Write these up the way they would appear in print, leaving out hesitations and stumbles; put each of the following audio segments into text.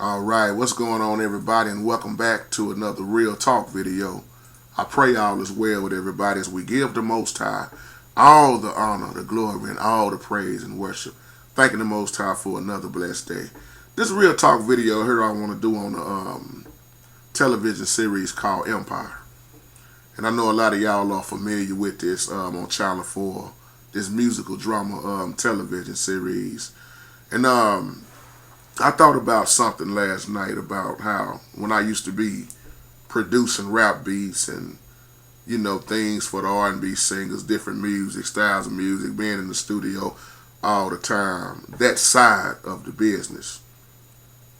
All right, what's going on, everybody, and welcome back to another Real Talk video. I pray all is well with everybody as we give the Most High all the honor, the glory, and all the praise and worship. Thanking the Most High for another blessed day. This Real Talk video here I want to do on the television series called Empire. And I know a lot of y'all are familiar with this on Channel 4, this musical drama television series. And I thought about something last night about how when I used to be producing rap beats and things for the R&B singers, different music styles of music, being in the studio all the time, that side of the business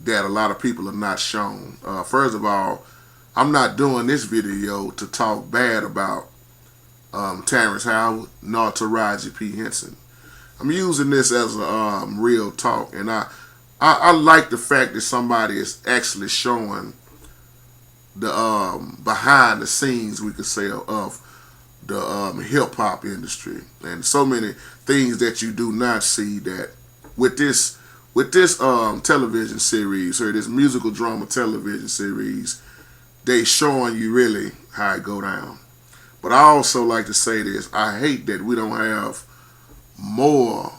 that a lot of people are not shown. First of all, I'm not doing this video to talk bad about Terrence Howard nor Taraji P. Henson. I'm using this as a real talk, and I like the fact that somebody is actually showing the behind the scenes, we could say, of the hip hop industry, and so many things that you do not see that with this television series or this musical drama television series, they showing you really how it go down. But I also like to say this: I hate that we don't have more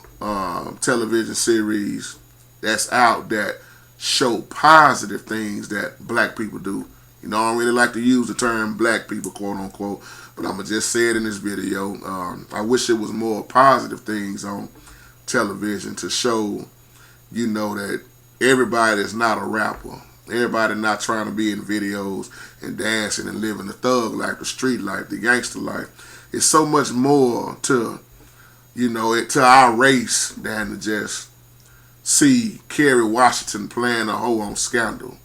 television series that's out that show positive things that black people do. I don't really like to use the term black people, quote unquote, but I'm going to just say it in this video. I wish it was more positive things on television to show, that everybody is not a rapper. Everybody not trying to be in videos and dancing and living the thug life, the street life, the gangster life. It's so much more to, to our race than to just see Kerry Washington playing a hoe on Scandal,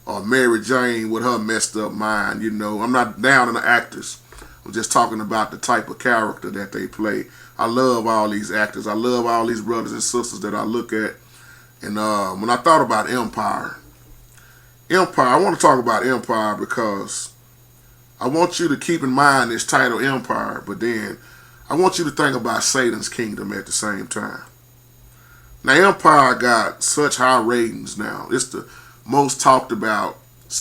or Mary Jane with her messed up mind. I'm not down on the actors. I'm just talking about the type of character that they play. I love all these actors. I love all these brothers and sisters that I look at. And when I thought about Empire, I want to talk about Empire because I want you to keep in mind this title Empire, but then I want you to think about Satan's kingdom at the same time. Now, Empire got such high ratings now. It's the most talked about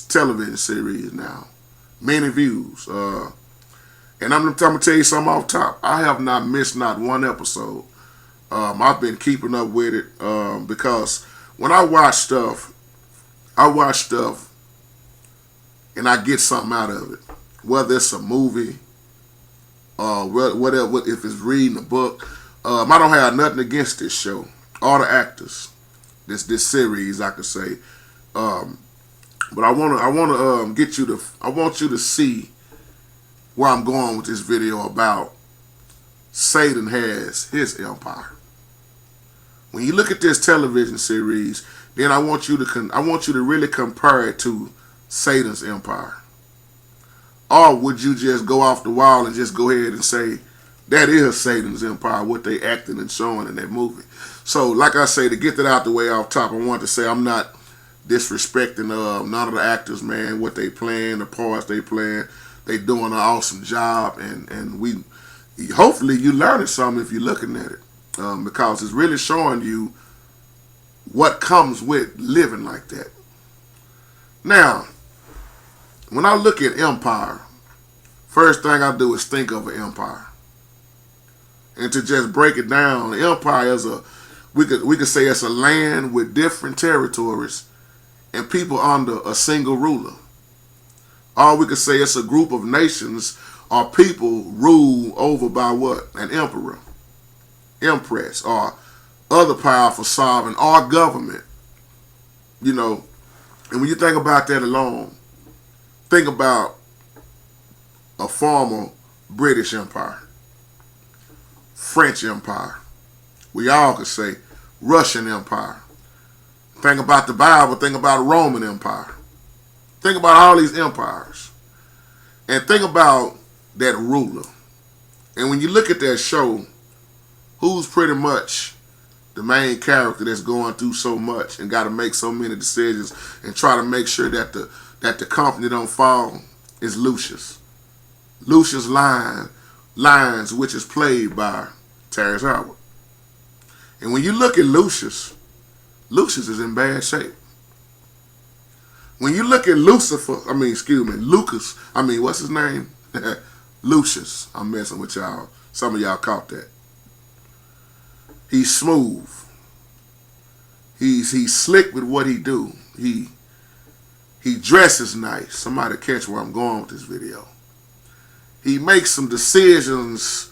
television series now. Many views. And I'm going to tell you something off top. I have not missed not one episode. I've been keeping up with it because when I watch stuff and I get something out of it. Whether it's a movie or whatever, if it's reading a book. I don't have nothing against this show. All the actors, this series, I could say, but I want you to see where I'm going with this video about Satan has his empire. When you look at this television series, then I want you to really compare it to Satan's empire. Or would you just go off the wall and just go ahead and say that is Satan's empire, what they acting and showing in that movie? So, like I say, to get that out the way off top, I want to say I'm not disrespecting none of the actors, man, what they playing, the parts they playing. They doing an awesome job, and we hopefully you learning something if you're looking at it, because it's really showing you what comes with living like that. Now, when I look at Empire, first thing I do is think of an empire. And to just break it down, the empire is we could say it's a land with different territories and people under a single ruler. Or we could say it's a group of nations or people ruled over by what? An emperor, empress, or other powerful sovereign or government. And when you think about that alone, think about a former British Empire, French Empire. We all could say Russian Empire. Think about the Bible, think about Roman Empire. Think about all these empires. And think about that ruler. And when you look at that show, who's pretty much the main character that's going through so much and got to make so many decisions and try to make sure that the company don't fall, is Lucius. Lucius Lyons, which is played by Terrence Howard. And when you look at Lucius is in bad shape. When you look at Lucas, what's his name? Lucius. I'm messing with y'all. Some of y'all caught that. He's smooth. He's slick with what he do. He dresses nice. Somebody catch where I'm going with this video. He makes some decisions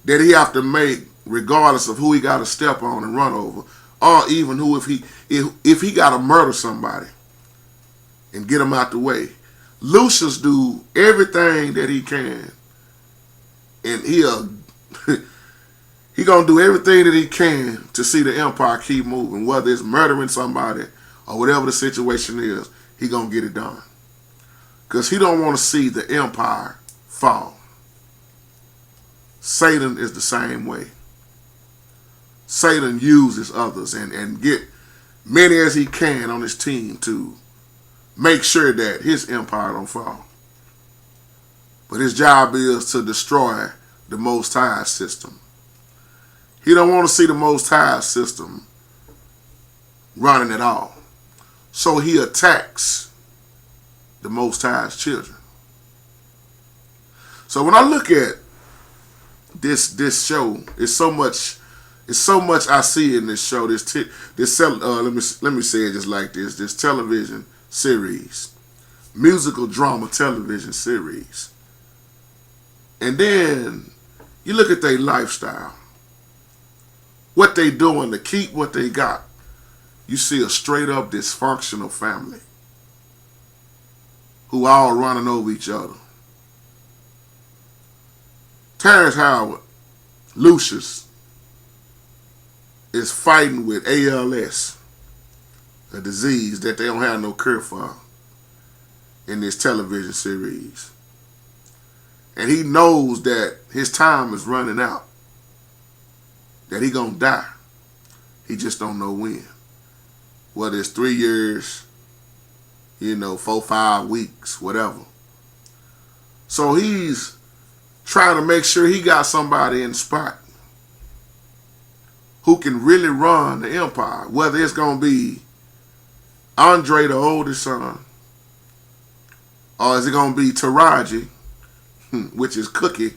that he have to make regardless of who he got to step on and run over, or even who if he got to murder somebody and get him out the way. Lucius do everything that he can, and he gonna do everything that he can to see the empire keep moving, whether it's murdering somebody or whatever the situation is. He gonna get it done, because he don't want to see the empire fall. Satan is the same way. Satan uses others and get many as he can on his team to make sure that his empire don't fall. But his job is to destroy the Most High system. He don't want to see the Most High system running at all. So he attacks the Most High's children. So when I look at this show, it's so much I see in this show. Let me say it just like this. This television series, musical drama television series, and then you look at their lifestyle, what they doing to keep what they got. You see a straight up dysfunctional family who all running over each other. Terrence Howard, Lucius, is fighting with ALS, a disease that they don't have no cure for in this television series. And he knows that his time is running out, that he gonna die. He just don't know when. Whether it's 3 years, 4, 5 weeks, whatever. So he's trying to make sure he got somebody in the spot who can really run the empire, whether it's going to be Andre, the oldest son, or is it going to be Taraji, which is Cookie,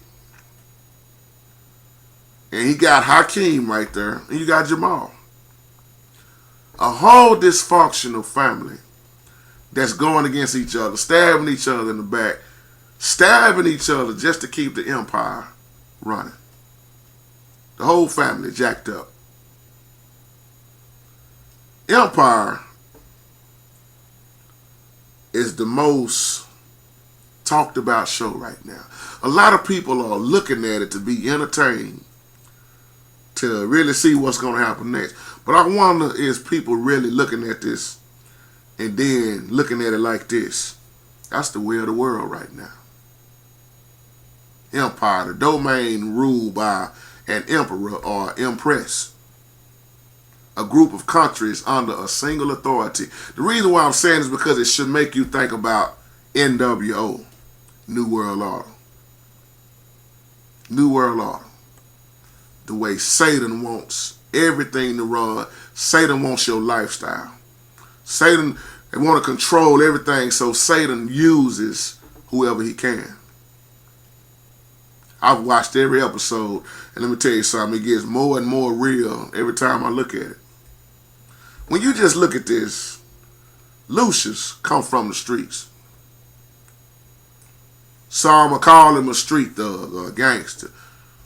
and he got Hakeem right there, and you got Jamal. A whole dysfunctional family that's going against each other, stabbing each other in the back, stabbing each other just to keep the empire running. The whole family jacked up. Empire is the most talked about show right now. A lot of people are looking at it to be entertained, to really see what's going to happen next. But I wonder, is people really looking at this and then looking at it like this? That's the way of the world right now. Empire, the domain ruled by an emperor or empress. A group of countries under a single authority. The reason why I'm saying is because it should make you think about NWO, New World Order. New World Order. The way Satan wants everything to run. Satan wants your lifestyle. Satan, they want to control everything, so Satan uses whoever he can. I've watched every episode, and let me tell you something, it gets more and more real every time I look at it. When you just look at this, Lucius come from the streets. Some will call him a street thug or a gangster.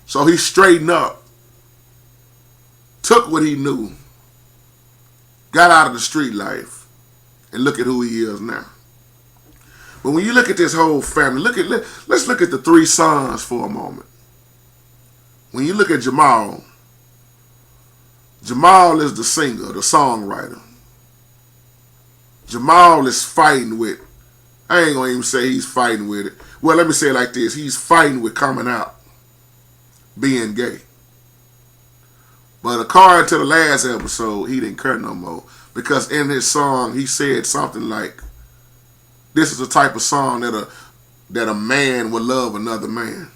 So he straightened up, took what he knew, got out of the street life, and look at who he is now. But when you look at this whole family, let's look at the 3 sons for a moment. When you look at Jamal, Jamal is the singer, the songwriter. Jamal is fighting with, I ain't gonna even say he's fighting with it. Well, let me say it like this. He's fighting with coming out, being gay. But according to the last episode, he didn't care no more. Because in his song, he said something like, this is the type of song that a man would love another man.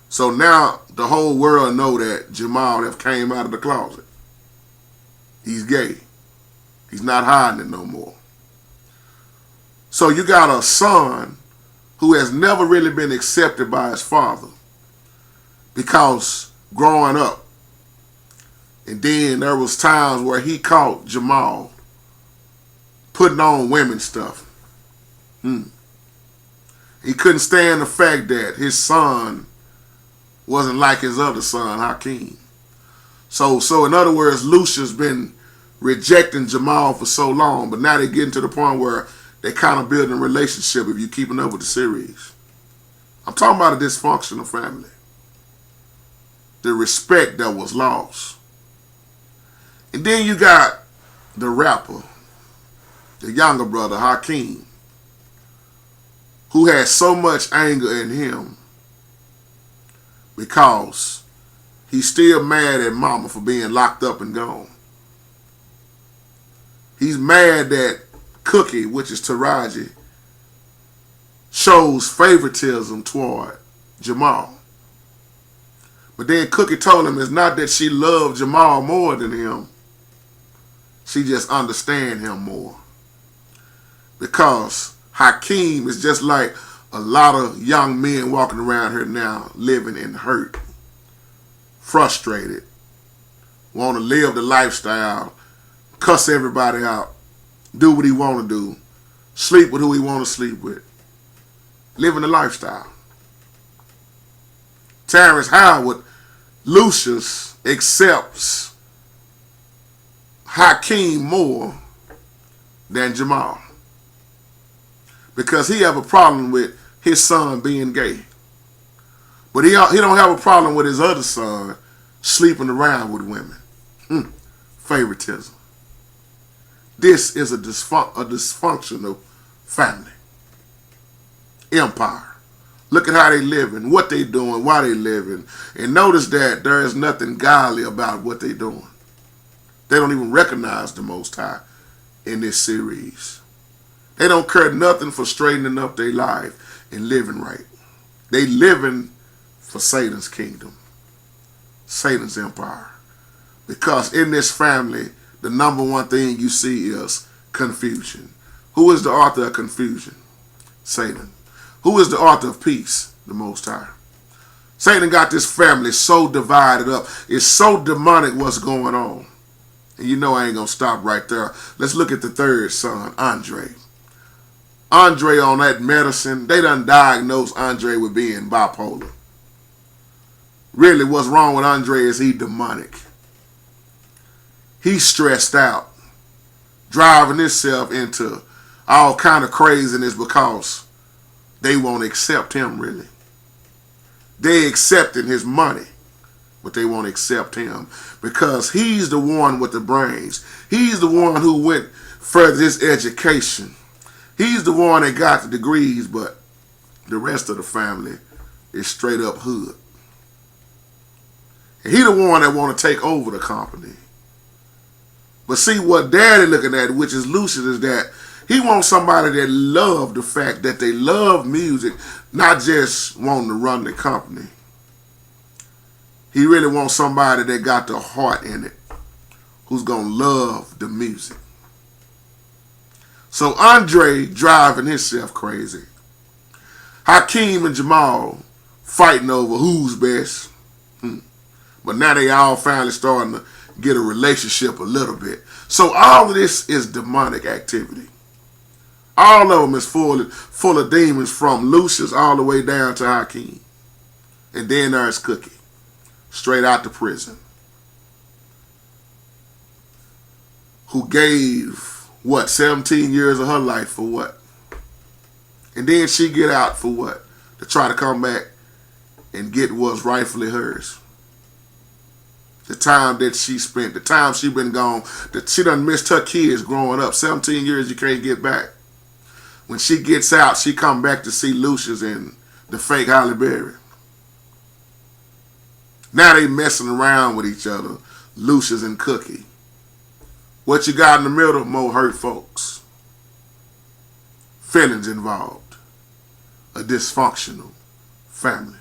So now the whole world know that Jamal have came out of the closet. He's gay. He's not hiding it no more. So you got a son who has never really been accepted by his father because growing up, and then there was times where he caught Jamal putting on women stuff. He couldn't stand the fact that his son wasn't like his other son, Hakeem. So in other words, Lucia's been rejecting Jamal for so long, but now they're getting to the point where they kind of building a relationship if you're keeping up with the series. I'm talking about a dysfunctional family. The respect that was lost. And then you got the rapper, the younger brother, Hakeem, who had so much anger in him because he's still mad at mama for being locked up and gone. He's mad that Cookie, which is Taraji, shows favoritism toward Jamal. But then Cookie told him it's not that she loved Jamal more than him. She just understands him more. Because Hakeem is just like a lot of young men walking around here now, living in hurt, frustrated, want to live the lifestyle, cuss everybody out, do what he want to do, sleep with who he want to sleep with, living the lifestyle. Terrence Howard, Lucius, accepts Hakeem more than Jamal because he have a problem with his son being gay, but he don't have a problem with his other son sleeping around with women. Favoritism. This is a dysfunctional family. Empire. Look at how they living, what they doing, why they living, and notice that there is nothing godly about what they doing. They don't even recognize the Most High in this series. They don't care nothing for straightening up their life and living right. They living for Satan's kingdom, Satan's empire. Because in this family, the number one thing you see is confusion. Who is the author of confusion? Satan. Who is the author of peace? The Most High. Satan got this family so divided up. It's so demonic what's going on. And you know I ain't going to stop right there. Let's look at the third son, Andre. Andre on that medicine, they done diagnosed Andre with being bipolar. Really, what's wrong with Andre is he demonic. He's stressed out, driving himself into all kind of craziness because they won't accept him, really. They accepting his money, but they won't accept him because he's the one with the brains. He's the one who went further his education. He's the one that got the degrees, but the rest of the family is straight up hood. And he the one that want to take over the company. But see what Daddy looking at, which is Lucius, is that he wants somebody that love the fact that they love music, not just wanting to run the company. He really wants somebody that got the heart in it, who's going to love the music. So Andre driving himself crazy. Hakeem and Jamal fighting over who's best. But now they all finally starting to get a relationship a little bit. So all of this is demonic activity. All of them is full of demons from Lucius all the way down to Hakeem. And then there's Cookie, straight out to prison, who gave, 17 years of her life for what? And then she get out for what? To try to come back and get what's rightfully hers. The time that she spent, the time she been gone, that she done missed her kids growing up. 17 years you can't get back. When she gets out, she come back to see Lucius and the fake Halle Berry. Now they messing around with each other, Lucius and Cookie. What you got in the middle? More hurt folks. Feelings involved. A dysfunctional family.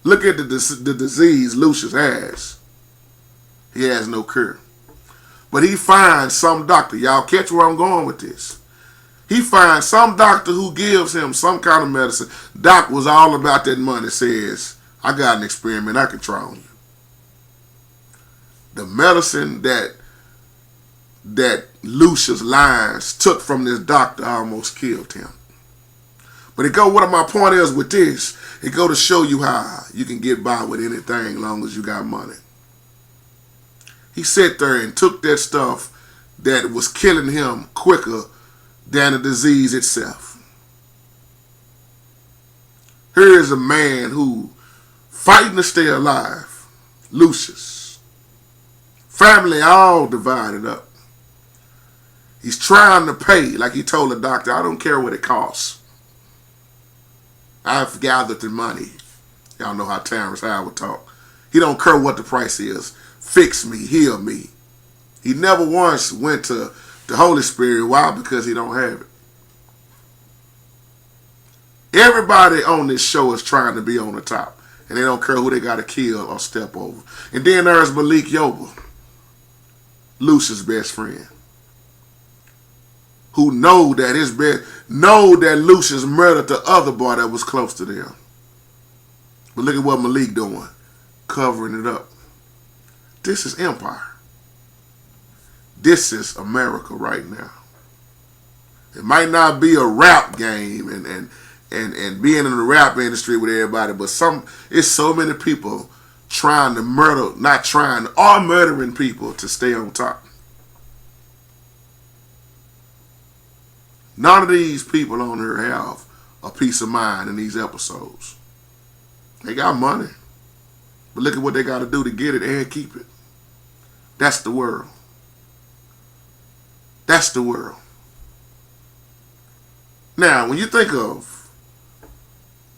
Look at the disease Lucius has. He has no cure. But he finds some doctor. Y'all catch where I'm going with this. He finds some doctor who gives him some kind of medicine. Doc was all about that money. Says, I got an experiment I can try on you. The medicine that Lucius Lyons took from this doctor almost killed him. But what my point is with this, it go to show you how you can get by with anything as long as you got money. He sat there and took that stuff that was killing him quicker than the disease itself. Here is a man who fighting to stay alive. Lucius. Family all divided up. He's trying to pay, like he told the doctor, I don't care what it costs. I've gathered the money. Y'all know how Terrence Howard talk. He don't care what the price is. Fix me, heal me. He never once went to the Holy Spirit. Why? Because he don't have it. Everybody on this show is trying to be on the top. And they don't care who they got to kill or step over. And then there's Malik Yoba, Lucius' best friend, who know that Lucius murdered the other boy that was close to them. But look at what Malik doing, covering it up. This is empire. This is America right now. It might not be a rap game and being in the rap industry with everybody, but it's so many people trying to murdering people to stay on top. None of these people on here have a peace of mind in these episodes. They got money, but look at what they got to do to get it and keep it. That's the world. That's the world. Now, when you think of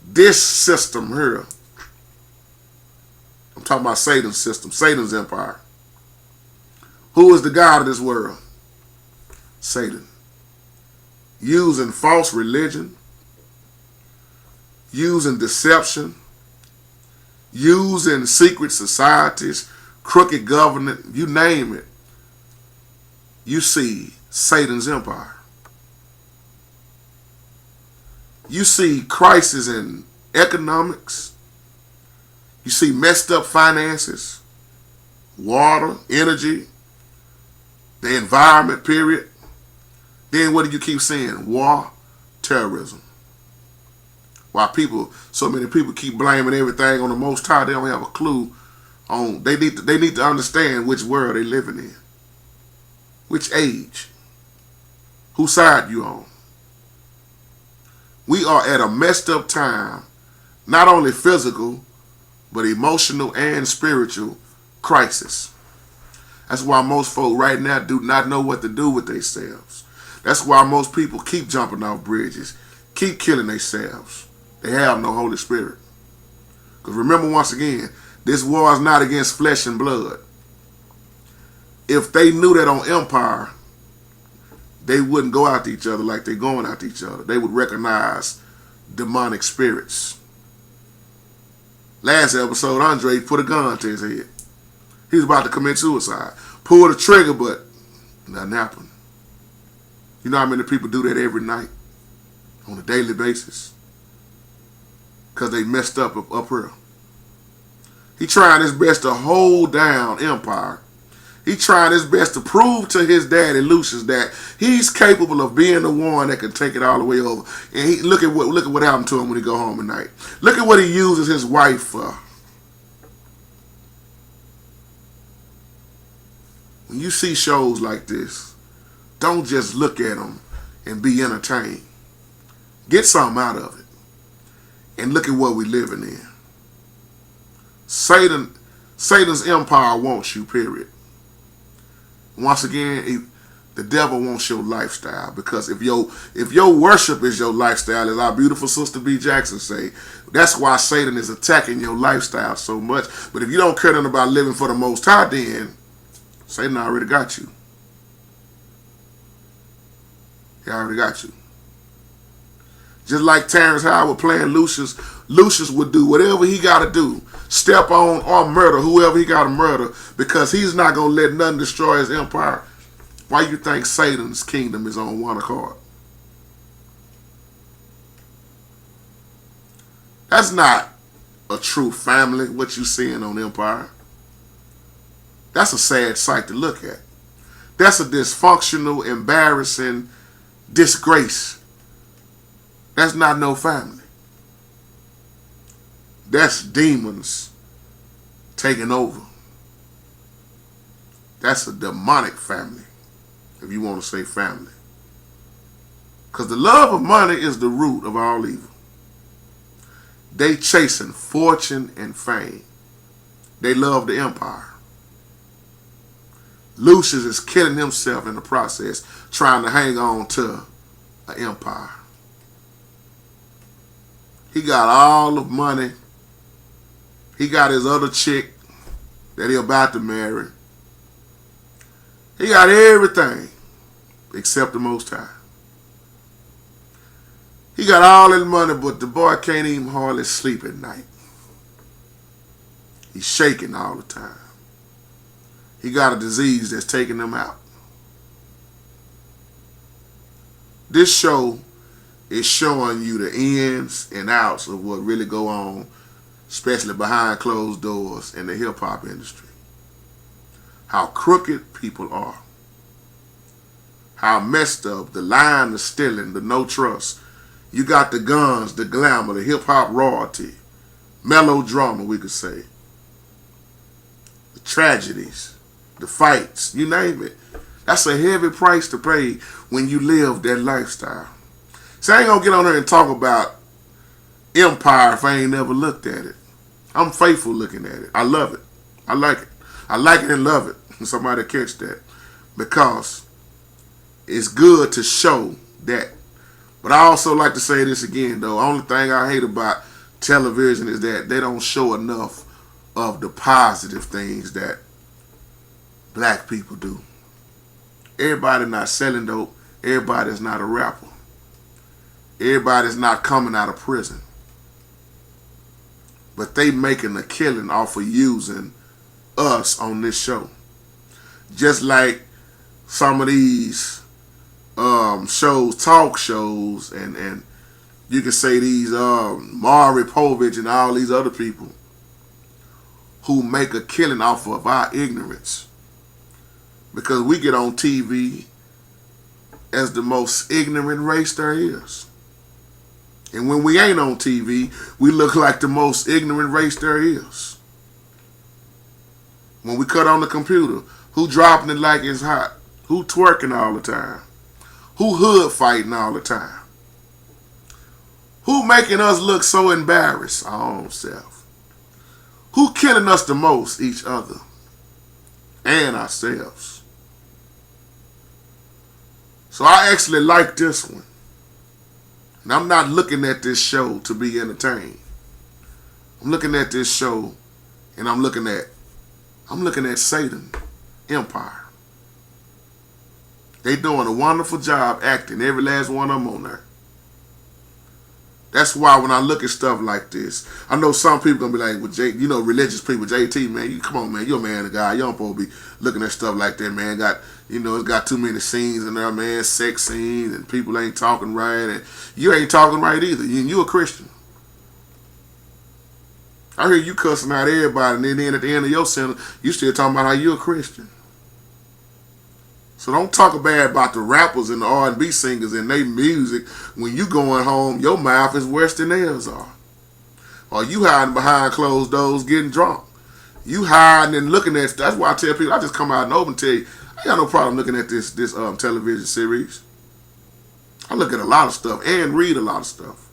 this system here, I'm talking about Satan's system, Satan's empire. Who is the God of this world? Satan. Using false religion, using deception, using secret societies, crooked government, you name it. You see Satan's empire. You see crisis in economics. You see messed up finances, water, energy, the environment, period. Then what do you keep saying? War, terrorism. While so many people keep blaming everything on the Most High, they don't have a clue on. They need to understand which world they living in, which age, whose side you on. We are at a messed up time, not only physical, but emotional and spiritual crisis. That's why most folk right now do not know what to do with themselves. That's why most people keep jumping off bridges, keep killing themselves. They have no Holy Spirit. Because remember, once again, this war is not against flesh and blood. If they knew that on Empire, they wouldn't go after each other like they're going after each other. They would recognize demonic spirits. Last episode, Andre put a gun to his head. He was about to commit suicide. Pulled the trigger, but nothing happened. You know how many people do that every night on a daily basis? Because they messed up here. He trying his best to hold down Empire. He trying his best to prove to his daddy Lucius that he's capable of being the one that can take it all the way over. And look at what happened to him when he go home at night. Look at what he uses his wife for. When you see shows like this, don't just look at them and be entertained. Get something out of it. And look at what we're living in. Satan's empire wants you, period. Once again, the devil wants your lifestyle. Because if your worship is your lifestyle, as our beautiful sister B. Jackson say, that's why Satan is attacking your lifestyle so much. But if you don't care nothing about living for the Most High, then Satan already got you. He already got you. Just like Terrence Howard playing Lucius would do whatever he got to do. Step on or murder whoever he got to murder, because he's not going to let nothing destroy his empire. Why you think Satan's kingdom is on one accord? That's not a true family, what you seeing on Empire. That's a sad sight to look at. That's a dysfunctional, embarrassing disgrace. That's not no family. That's demons taking over. That's a demonic family, if you want to say family. Because the love of money is the root of all evil. They chasing fortune and fame. They love the empire. Lucius is killing himself in the process, trying to hang on to an empire. He got all the money. He got his other chick that he about to marry. He got everything except the Most High. He got all his money, but the boy can't even hardly sleep at night. He's shaking all the time. He got a disease that's taking him out. This show is showing you the ins and outs of what really go on, especially behind closed doors in the hip-hop industry. How crooked people are. How messed up, the lying, the stealing, the no trust. You got the guns, the glamour, the hip-hop royalty, melodrama, we could say. The tragedies, the fights, you name it. That's a heavy price to pay when you live that lifestyle. So I ain't gonna get on there and talk about Empire if I ain't never looked at it. I'm faithful looking at it. I love it. I like it. I like it and love it. Somebody catch that. Because it's good to show that. But I also like to say this again, though. Only thing I hate about television is that they don't show enough of the positive things that black people do. Everybody not selling dope. Everybody's not a rapper. Everybody's not coming out of prison. But they making a killing off of using us on this show. Just like some of these shows, talk shows, and you can say these Maury Povich and all these other people who make a killing off of our ignorance. Because we get on TV as the most ignorant race there is. And when we ain't on TV, we look like the most ignorant race there is. When we cut on the computer, who dropping it like it's hot? Who twerking all the time? Who hood fighting all the time? Who making us look so embarrassed? Our own self. Who killing us the most? Each other. And ourselves. So I actually like this one. And I'm not looking at this show to be entertained. I'm looking at this show and I'm looking at Satan, Empire. They doing a wonderful job acting, every last one of them on there. That's why when I look at stuff like this, I know some people gonna be like, well, Jay, you know, religious people, JT, man, you come on, man, you're a man of God. You don't supposed to be looking at stuff like that, man. It's got too many scenes in there, man, sex scenes, and people ain't talking right, and you ain't talking right either. You a Christian. I hear you cussing out everybody, and then at the end of your sentence, you still talking about how you a Christian. So don't talk bad about the rappers and the R&B singers and their music when you going home, your mouth is worse than theirs are. Or you hiding behind closed doors getting drunk. You hiding and looking at, that's why I tell people, I just come out and open and tell you, I got no problem looking at this television series. I look at a lot of stuff and read a lot of stuff.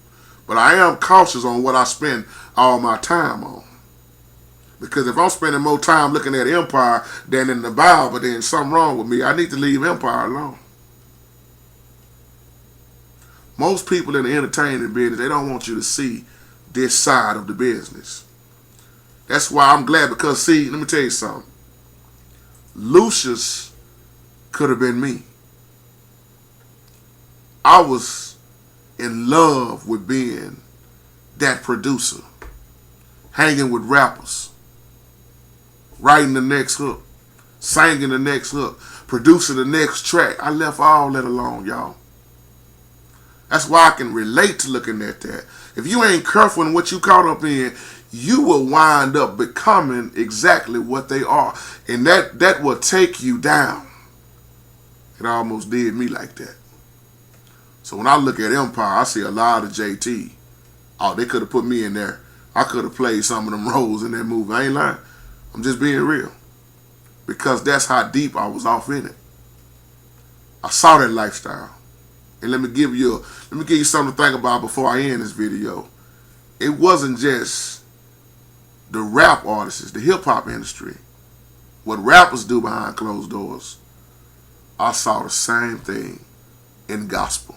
But I am cautious on what I spend all my time on. Because if I'm spending more time looking at Empire than in the Bible, then something wrong with me. I need to leave Empire alone. Most people in the entertainment business, they don't want you to see this side of the business. That's why I'm glad, because see, let me tell you something. Lucius could have been me. I was in love with being that producer, hanging with rappers, writing the next hook, singing the next hook, producing the next track. I left all that alone, y'all. That's why I can relate to looking at that. If you ain't careful in what you caught up in, you will wind up becoming exactly what they are. And that will take you down. It almost did me like that. So when I look at Empire, I see a lot of JT. Oh, they could have put me in there. I could have played some of them roles in that movie. I ain't lying. I'm just being real. Because that's how deep I was off in it. I saw that lifestyle. And let me give you something to think about before I end this video. It wasn't just the rap artists, the hip hop industry, what rappers do behind closed doors. I saw the same thing in gospel.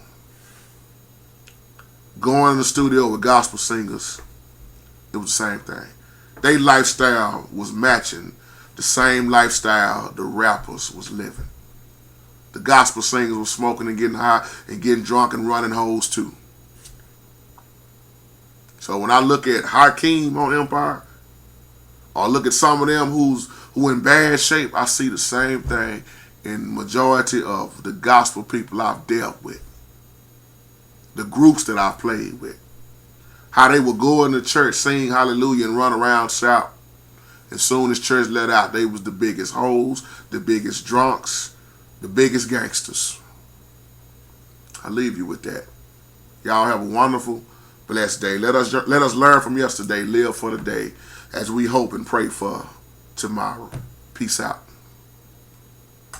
Going in the studio with gospel singers, it was the same thing. Their lifestyle was matching the same lifestyle the rappers was living. The gospel singers were smoking and getting high and getting drunk and running hoes too. So when I look at Hakeem on Empire, or look at some of them who in bad shape, I see the same thing in majority of the gospel people I've dealt with. The groups that I've played with. How they would go in the church, sing hallelujah and run around, shout. As soon as church let out, they was the biggest hoes, the biggest drunks, the biggest gangsters. I leave you with that. Y'all have a wonderful, blessed day. Let us learn from yesterday, live for the day, as we hope and pray for tomorrow. Peace out.